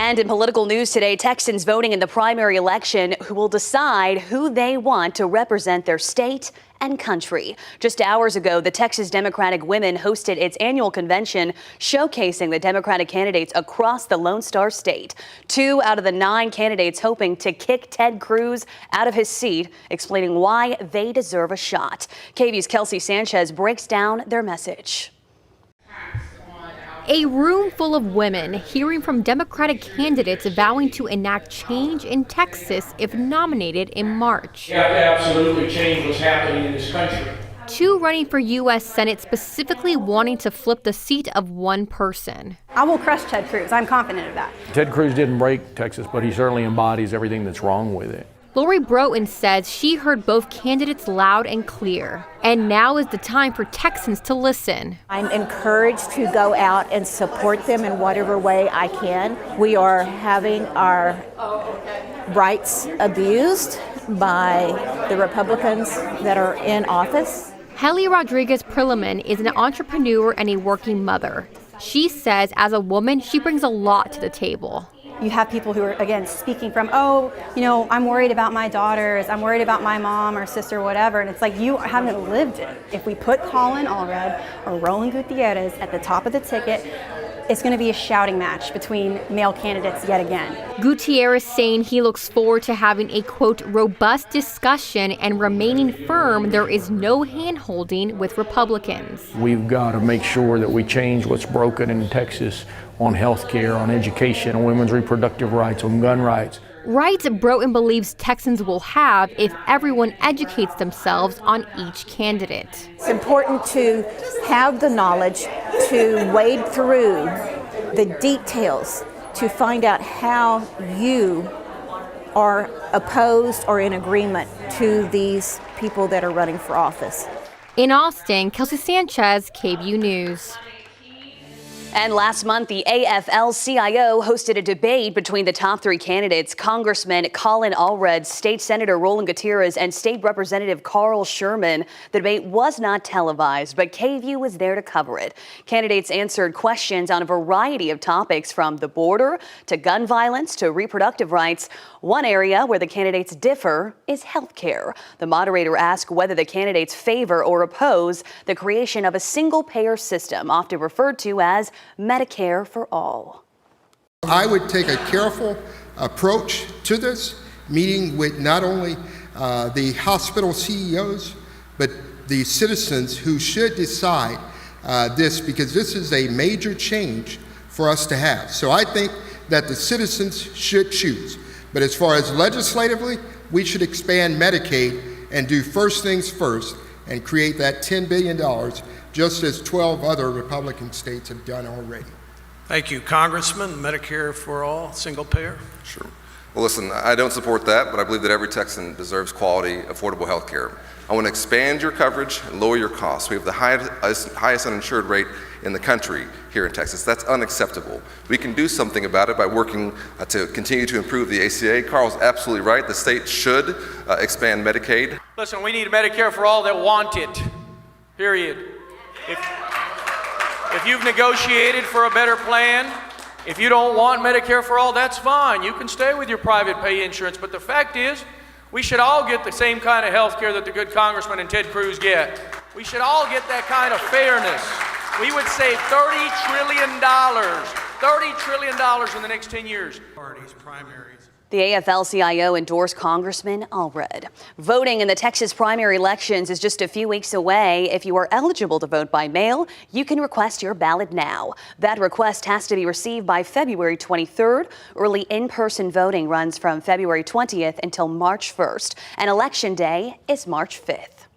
And in political news today, Texans voting in the primary election who will decide who they want to represent their state and country. Just hours ago, the Texas Democratic Women hosted its annual convention showcasing the Democratic candidates across the Lone Star State. 2 out of the 9 candidates hoping to kick Ted Cruz out of his seat, explaining why they deserve a shot. KVUE's Kelsey Sanchez breaks down their message. A room full of women hearing from Democratic candidates vowing to enact change in Texas if nominated in March. We have to absolutely change what's happening in this country. 2 running for U.S. Senate specifically wanting to flip the seat of one person. I will crush Ted Cruz. I'm confident of that. Ted Cruz didn't break Texas, but he certainly embodies everything that's wrong with it. Lori Broughton says she heard both candidates loud and clear. And now is the time for Texans to listen. I'm encouraged to go out and support them in whatever way I can. We are having our rights abused by the Republicans that are in office. Heli Prilliman is an entrepreneur and a working mother. She says as a woman, she brings a lot to the table. You have people who are, again, speaking from, I'm worried about my daughters, I'm worried about my mom or sister, whatever. And it's like, you haven't lived it. If we put Colin Allred or Roland Gutierrez at the top of the ticket, it's going to be a shouting match between male candidates yet again. Gutierrez saying he looks forward to having a, quote, robust discussion and remaining firm there is no hand-holding with Republicans. We've got to make sure that we change what's broken in Texas on health care, on education, on women's reproductive rights, on gun rights. Rights Broughton believes Texans will have if everyone educates themselves on each candidate. It's important to have the knowledge to wade through the details to find out how you are opposed or in agreement to these people that are running for office. In Austin, Kelsey Sanchez, KVUE News. And last month, the AFL-CIO hosted a debate between the top 3 candidates, Congressman Colin Allred, State Senator Roland Gutierrez, and State Representative Carl Sherman. The debate was not televised, but KVUE was there to cover it. Candidates answered questions on a variety of topics, from the border to gun violence to reproductive rights. One area where the candidates differ is health care. The moderator asked whether the candidates favor or oppose the creation of a single-payer system, often referred to as Medicare for all. I would take a careful approach to this, meeting with not only the hospital CEOs, but the citizens who should decide this, because this is a major change for us to have. So I think that the citizens should choose. But as far as legislatively, we should expand Medicaid and do first things first and create that $10 billion, just as 12 other Republican states have done already. Thank you, Congressman. Medicare for all, single payer. Sure. Well, listen, I don't support that, but I believe that every Texan deserves quality, affordable health care. I want to expand your coverage and lower your costs. We have the highest uninsured rate in the country here in Texas. That's unacceptable. We can do something about it by working to continue to improve the ACA. Carl's absolutely right. The state should expand Medicaid. Listen, we need Medicare for all that want it, period. If you've negotiated for a better plan, if you don't want Medicare for all, that's fine. You can stay with your private pay insurance. But the fact is, we should all get the same kind of health care that the good Congressman and Ted Cruz get. We should all get that kind of fairness. We would save $30 trillion in the next 10 years. Parties, primaries. The AFL-CIO endorsed Congressman Allred. Voting in the Texas primary elections is just a few weeks away. If you are eligible to vote by mail, you can request your ballot now. That request has to be received by February 23rd. Early in-person voting runs from February 20th until March 1st, and Election Day is March 5th.